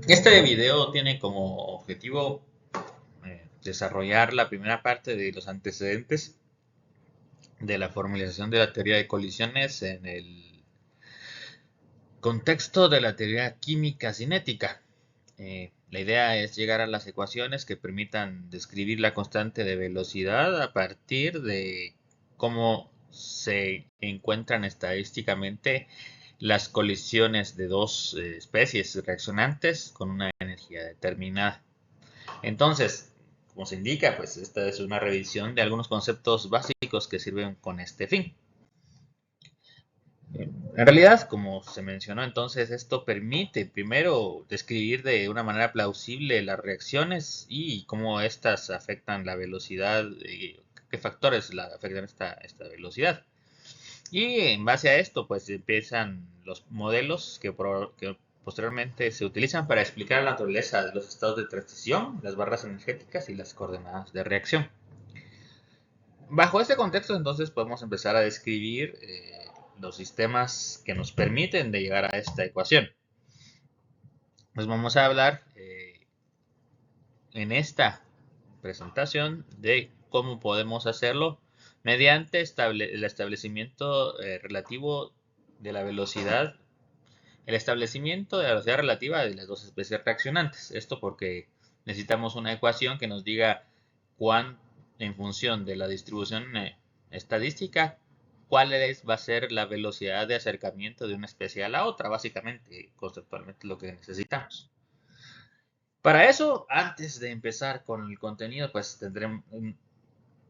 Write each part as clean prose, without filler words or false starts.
Este video tiene como objetivo desarrollar la primera parte de los antecedentes de la formalización de la teoría de colisiones en el contexto de la teoría química cinética. La idea es llegar a las ecuaciones que permitan describir la constante de velocidad a partir de cómo se encuentran estadísticamente las colisiones de dos especies reaccionantes con una energía determinada. Entonces, como se indica, pues esta es una revisión de algunos conceptos básicos que sirven con este fin. En realidad, como se mencionó entonces, esto permite primero describir de una manera plausible las reacciones y cómo éstas afectan la velocidad y qué factores afectan esta velocidad. Y en base a esto, pues empiezan los modelos que posteriormente se utilizan para explicar la naturaleza de los estados de transición, las barras energéticas y las coordenadas de reacción. Bajo este contexto, entonces, podemos empezar a describir los sistemas que nos permiten de llegar a esta ecuación. Pues vamos a hablar en esta presentación de cómo podemos hacerlo mediante el establecimiento relativo de la velocidad, el establecimiento de la velocidad relativa de las dos especies reaccionantes. Esto porque necesitamos una ecuación que nos diga cuán, en función de la distribución estadística, va a ser la velocidad de acercamiento de una especie a la otra, básicamente, conceptualmente lo que necesitamos. Para eso, antes de empezar con el contenido, pues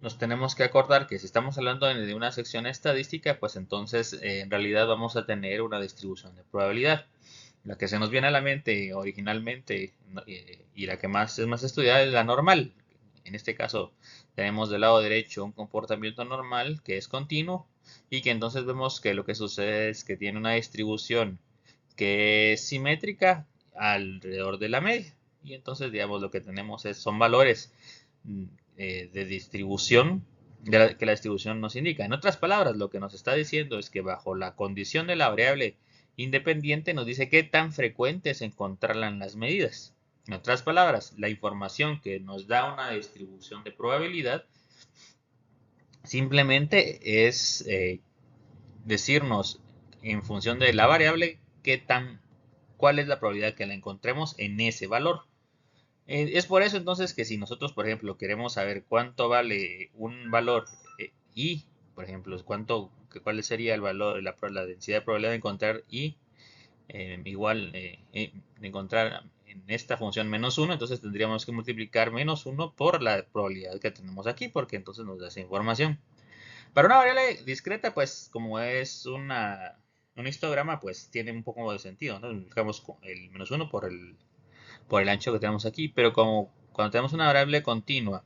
nos tenemos que acordar que si estamos hablando de una sección estadística, pues entonces en realidad vamos a tener una distribución de probabilidad. La que se nos viene a la mente originalmente y la que es más estudiada es la normal. En este caso tenemos del lado derecho un comportamiento normal que es continuo y que entonces vemos que lo que sucede es que tiene una distribución que es simétrica alrededor de la media. Y entonces, digamos, lo que tenemos son valores de distribución que la distribución nos indica. En otras palabras, lo que nos está diciendo es que bajo la condición de la variable independiente nos dice qué tan frecuente es encontrarla en las medidas. En otras palabras, la información que nos da una distribución de probabilidad simplemente es decirnos en función de la variable cuál es la probabilidad que la encontremos en ese valor. Es por eso entonces que si nosotros, por ejemplo, queremos saber cuánto vale un valor y, por ejemplo, cuál sería el valor, la densidad de probabilidad de encontrar y de encontrar en esta función menos 1, entonces tendríamos que multiplicar menos 1 por la probabilidad que tenemos aquí, porque entonces nos da esa información. Para una variable discreta, pues como es un histograma, pues tiene un poco de sentido, ¿no? Multiplicamos el menos 1 por el ancho que tenemos aquí, pero como cuando tenemos una variable continua,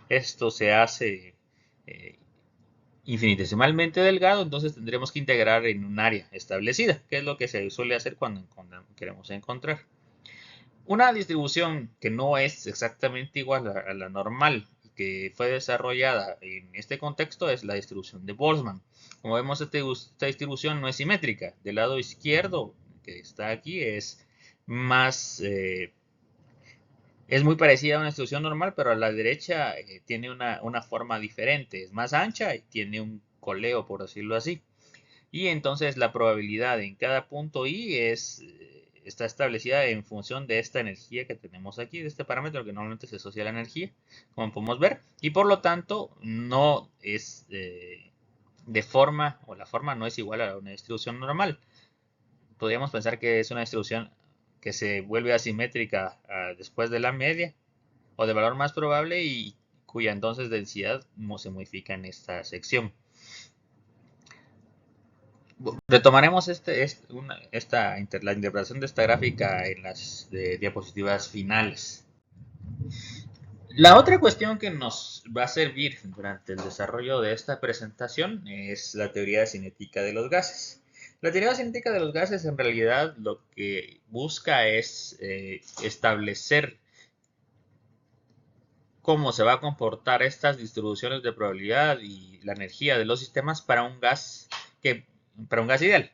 esto se hace infinitesimalmente delgado, entonces tendremos que integrar en un área establecida, que es lo que se suele hacer cuando queremos encontrar. Una distribución que no es exactamente igual a la normal, que fue desarrollada en este contexto, es la distribución de Boltzmann. Como vemos, esta distribución no es simétrica. Del lado izquierdo, que está aquí, es muy parecida a una distribución normal, pero a la derecha tiene una forma diferente. Es más ancha y tiene un coleo, por decirlo así. Y entonces la probabilidad en cada punto i está establecida en función de esta energía que tenemos aquí, de este parámetro que normalmente se asocia a la energía, como podemos ver. Y por lo tanto no es de forma, o la forma no es igual a una distribución normal. Podríamos pensar que es una distribución que se vuelve asimétrica después de la media o de valor más probable y cuya entonces densidad no se modifica en esta sección. Retomaremos la interpretación de esta gráfica en las diapositivas finales. La otra cuestión que nos va a servir durante el desarrollo de esta presentación es la teoría cinética de los gases. La teoría cinética de los gases en realidad lo que busca es establecer cómo se va a comportar estas distribuciones de probabilidad y la energía de los sistemas para un gas ideal.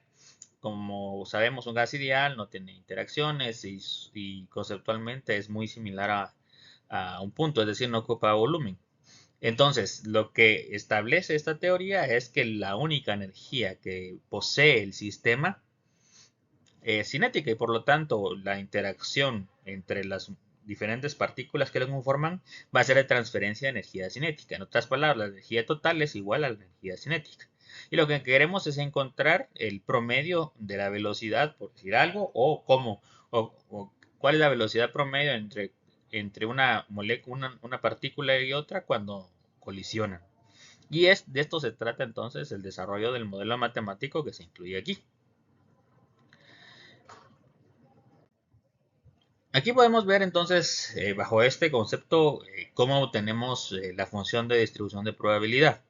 como sabemos, un gas ideal no tiene interacciones y conceptualmente es muy similar a un punto, es decir, no ocupa volumen. Entonces, lo que establece esta teoría es que la única energía que posee el sistema es cinética y por lo tanto la interacción entre las diferentes partículas que lo conforman va a ser de transferencia de energía cinética. En otras palabras, la energía total es igual a la energía cinética. Y lo que queremos es encontrar el promedio de la velocidad, por decir algo, o cómo, o cuál es la velocidad promedio entre una molécula, una partícula y otra cuando colisionan. Y de esto se trata entonces el desarrollo del modelo matemático que se incluye aquí. Aquí podemos ver entonces, bajo este concepto, cómo obtenemos la función de distribución de probabilidad.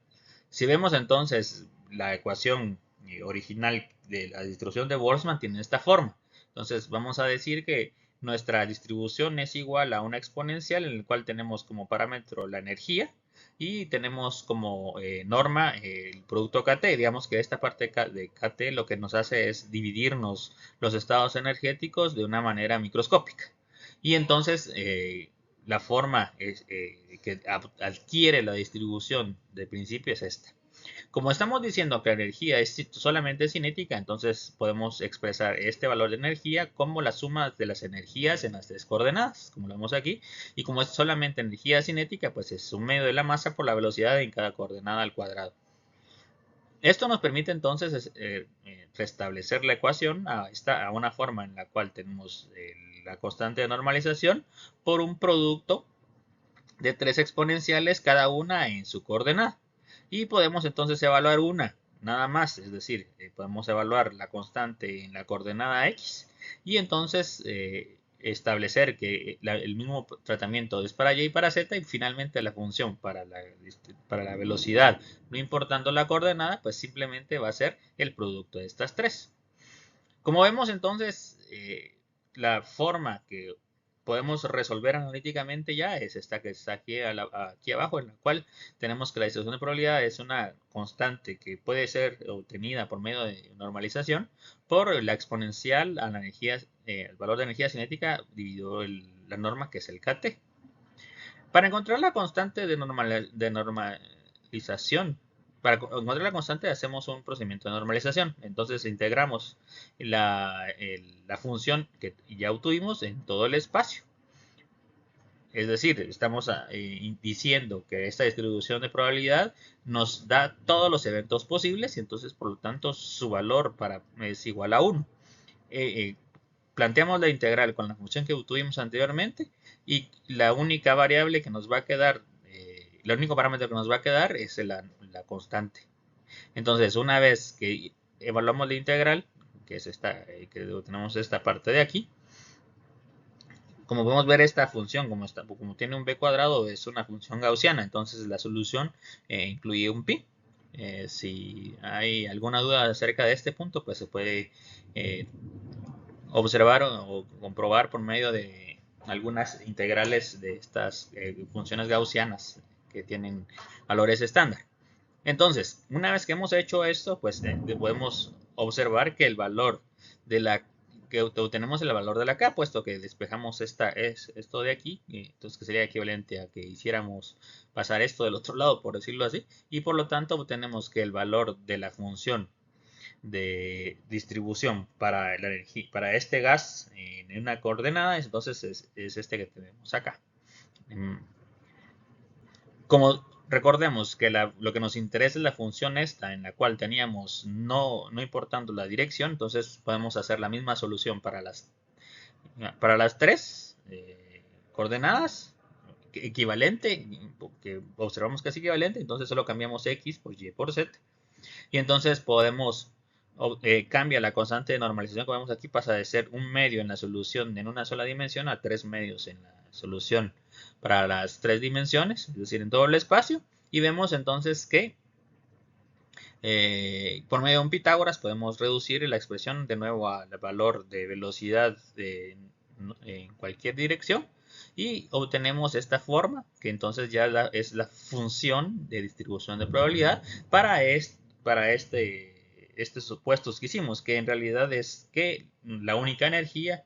Si vemos entonces la ecuación original de la distribución de Boltzmann tiene esta forma. Entonces vamos a decir que nuestra distribución es igual a una exponencial en el cual tenemos como parámetro la energía y tenemos como norma el producto KT. Digamos que esta parte de KT lo que nos hace es dividirnos los estados energéticos de una manera microscópica. Y entonces la forma que adquiere la distribución de principio es esta. Como estamos diciendo que la energía es solamente cinética, entonces podemos expresar este valor de energía como la suma de las energías en las tres coordenadas, como lo vemos aquí. Y como es solamente energía cinética, pues es un medio de la masa por la velocidad en cada coordenada al cuadrado. Esto nos permite entonces restablecer la ecuación a una forma en la cual tenemos la constante de normalización por un producto de tres exponenciales, cada una en su coordenada. Y podemos entonces evaluar una, nada más, es decir, podemos evaluar la constante en la coordenada x y entonces establecer que el mismo tratamiento es para y y para z y finalmente la función para la velocidad, no importando la coordenada, pues simplemente va a ser el producto de estas tres. Como vemos entonces, la forma que podemos resolver analíticamente ya es esta que está aquí abajo, en la cual tenemos que la distribución de probabilidad es una constante que puede ser obtenida por medio de normalización por la exponencial a la energía, el valor de energía cinética dividido la norma que es el KT. Para encontrar la constante de normalización, para encontrar la constante hacemos un procedimiento de normalización. Entonces integramos la función que ya obtuvimos en todo el espacio. Es decir, estamos diciendo que esta distribución de probabilidad nos da todos los eventos posibles y entonces por lo tanto su valor es igual a 1. Planteamos la integral con la función que obtuvimos anteriormente y la única variable que nos va a quedar, el único parámetro que nos va a quedar es la constante. Entonces, una vez que evaluamos la integral, que es esta, que tenemos esta parte de aquí, como podemos ver esta función, como tiene un b cuadrado, es una función gaussiana, entonces la solución incluye un pi. Si hay alguna duda acerca de este punto, pues se puede observar o comprobar por medio de algunas integrales de estas funciones gaussianas que tienen valores estándar. Entonces, una vez que hemos hecho esto, pues podemos observar que el valor de la que obtenemos el valor de la K, puesto que despejamos esto de aquí, entonces que sería equivalente a que hiciéramos pasar esto del otro lado, por decirlo así, y por lo tanto obtenemos que el valor de la función de distribución para la energía, para este gas en una coordenada, entonces es este que tenemos acá. Como recordemos que lo que nos interesa es la función esta, en la cual teníamos no importando la dirección, entonces podemos hacer la misma solución para las tres coordenadas, equivalente, que observamos que es equivalente, entonces solo cambiamos x por y por z, y entonces podemos cambia la constante de normalización que vemos aquí, pasa de ser un medio en la solución en una sola dimensión a 3 medios en la solución para las 3 dimensiones, es decir, en todo el espacio. Y vemos entonces que por medio de un Pitágoras podemos reducir la expresión de nuevo al valor de velocidad en cualquier dirección. Y obtenemos esta forma, que entonces ya es la función de distribución de probabilidad para estos supuestos que hicimos, que en realidad es que la única energía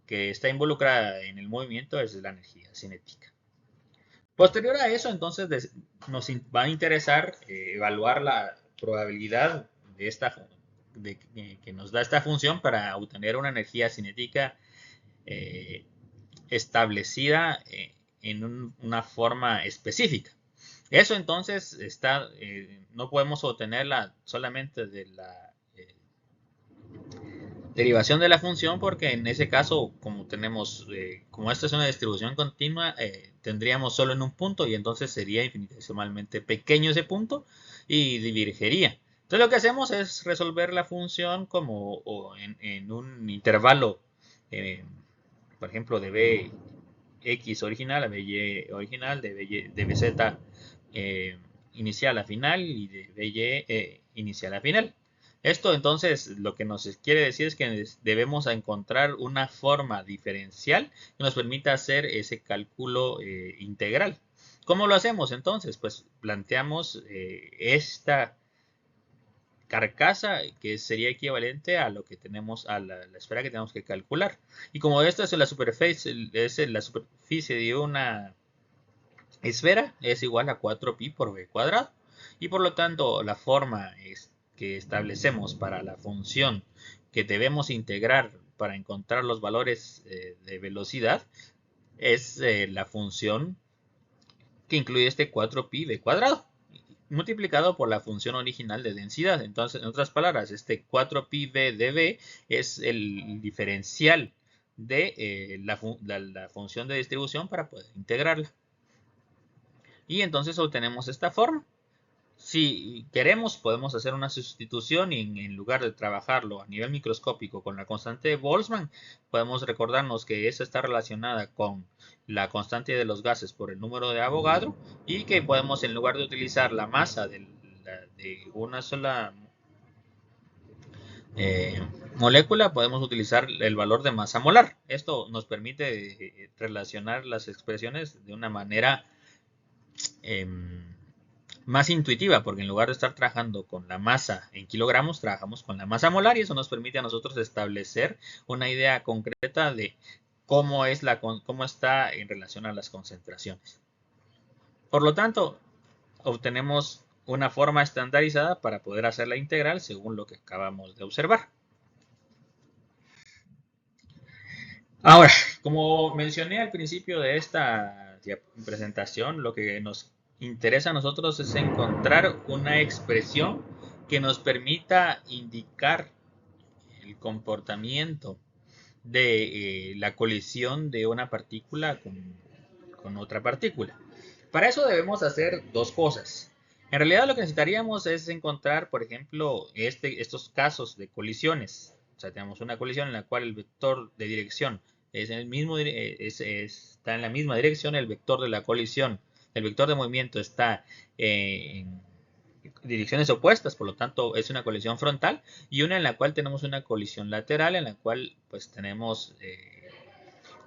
que está involucrada en el movimiento es la energía cinética. Posterior a eso, entonces, nos va a interesar evaluar la probabilidad de que nos da esta función para obtener una energía cinética establecida en una forma específica. Eso entonces no podemos obtenerla solamente de la derivación de la función, porque en ese caso, como esta es una distribución continua, tendríamos solo en un punto y entonces sería infinitesimalmente pequeño ese punto y divergería. Entonces lo que hacemos es resolver la función como en un intervalo, por ejemplo, de Bx original a By original, de Bz inicial a final y de By inicial a final. Esto entonces lo que nos quiere decir es que debemos encontrar una forma diferencial que nos permita hacer ese cálculo integral. ¿Cómo lo hacemos entonces? Pues planteamos esta carcasa que sería equivalente a lo que tenemos, a la esfera que tenemos que calcular. Y como esta es la superficie de una esfera, es igual a 4pi por b cuadrado. Y por lo tanto, la forma que establecemos para la función que debemos integrar para encontrar los valores de velocidad es la función que incluye este 4pi b cuadrado multiplicado por la función original de densidad. Entonces, en otras palabras, este 4pi b de b es el diferencial de la función de distribución para poder integrarla. Y entonces obtenemos esta forma. Si queremos, podemos hacer una sustitución y en lugar de trabajarlo a nivel microscópico con la constante de Boltzmann, podemos recordarnos que esa está relacionada con la constante de los gases por el número de Avogadro y que podemos, en lugar de utilizar la masa de una sola molécula, podemos utilizar el valor de masa molar. Esto nos permite relacionar las expresiones de una manera más intuitiva, porque en lugar de estar trabajando con la masa en kilogramos, trabajamos con la masa molar y eso nos permite a nosotros establecer una idea concreta de cómo está en relación a las concentraciones. Por lo tanto, obtenemos una forma estandarizada para poder hacer la integral según lo que acabamos de observar. Ahora, como mencioné al principio de esta presentación, lo que nos interesa a nosotros es encontrar una expresión que nos permita indicar el comportamiento de la colisión de una partícula con otra partícula. Para eso debemos hacer dos cosas. En realidad lo que necesitaríamos es encontrar, por ejemplo, estos casos de colisiones. O sea, tenemos una colisión en la cual el vector de dirección está en la misma dirección, el vector de la colisión, el vector de movimiento está en direcciones opuestas, por lo tanto es una colisión frontal, y una en la cual tenemos una colisión lateral, en la cual pues tenemos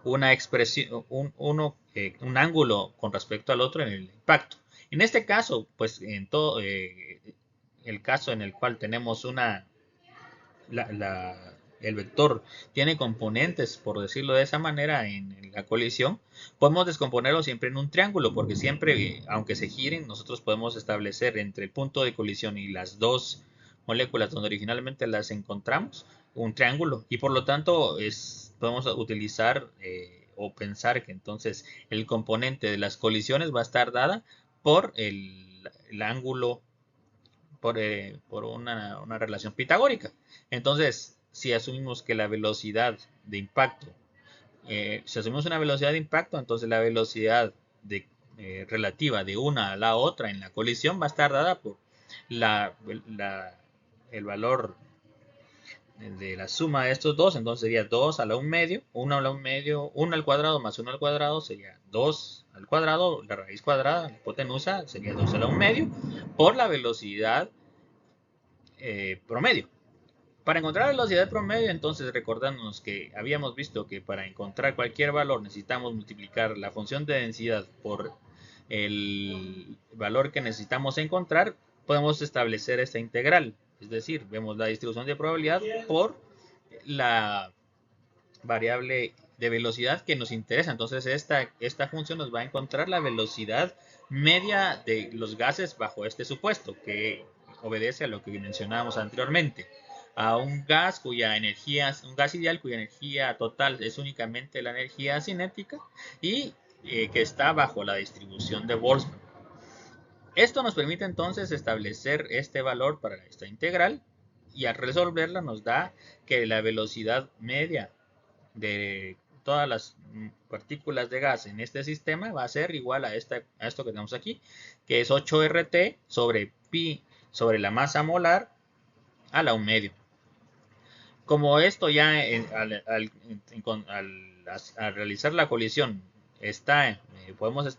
una expresión, un ángulo con respecto al otro en el impacto. En este caso, pues en todo el caso en el cual tenemos el vector tiene componentes, por decirlo de esa manera, en la colisión, podemos descomponerlo siempre en un triángulo, porque siempre, aunque se giren, nosotros podemos establecer entre el punto de colisión y las dos moléculas donde originalmente las encontramos, un triángulo, y por lo tanto podemos utilizar o pensar que entonces el componente de las colisiones va a estar dada por el ángulo, por una relación pitagórica. Entonces, si asumimos que la velocidad de impacto, si asumimos una velocidad de impacto, entonces la velocidad relativa de una a la otra en la colisión va a estar dada por el valor de la suma de estos dos, entonces sería 2 a la 1 medio, 1 a la 1 medio, 1 al cuadrado más 1 al cuadrado sería 2 al cuadrado, la raíz cuadrada, la hipotenusa sería 2 a la 1 medio, por la velocidad promedio. Para encontrar la velocidad promedio, entonces recordándonos que habíamos visto que para encontrar cualquier valor necesitamos multiplicar la función de densidad por el valor que necesitamos encontrar, podemos establecer esta integral. Es decir, vemos la distribución de probabilidad por la variable de velocidad que nos interesa. Entonces esta función nos va a encontrar la velocidad media de los gases bajo este supuesto, que obedece a lo que mencionábamos anteriormente. A un gas un gas ideal cuya energía total es únicamente la energía cinética y que está bajo la distribución de Boltzmann. Esto nos permite entonces establecer este valor para esta integral y al resolverla nos da que la velocidad media de todas las partículas de gas en este sistema va a ser igual a esto que tenemos aquí, que es 8RT sobre pi sobre la masa molar a la 1 medio. Como esto ya al realizar la colisión podemos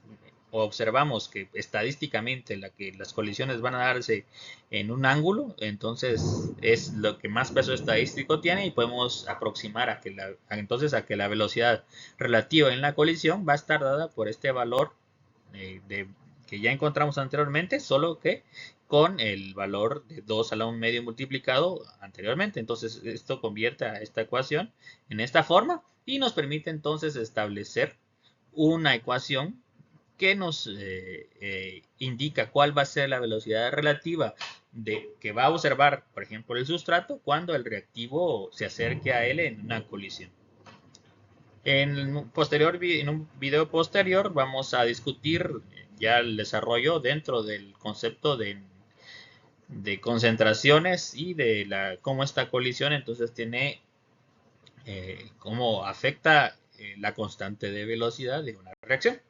observamos que estadísticamente las colisiones van a darse en un ángulo, entonces es lo que más peso estadístico tiene y podemos aproximar a que la velocidad relativa en la colisión va a estar dada por este valor que ya encontramos anteriormente, solo que con el valor de 2 a la 1 medio multiplicado anteriormente. Entonces esto convierte a esta ecuación en esta forma y nos permite entonces establecer una ecuación que nos indica cuál va a ser la velocidad relativa que va a observar, por ejemplo, el sustrato cuando el reactivo se acerque a él en una colisión. En un video posterior vamos a discutir ya el desarrollo dentro del concepto de concentraciones y de cómo esta colisión entonces tiene cómo afecta la constante de velocidad de una reacción.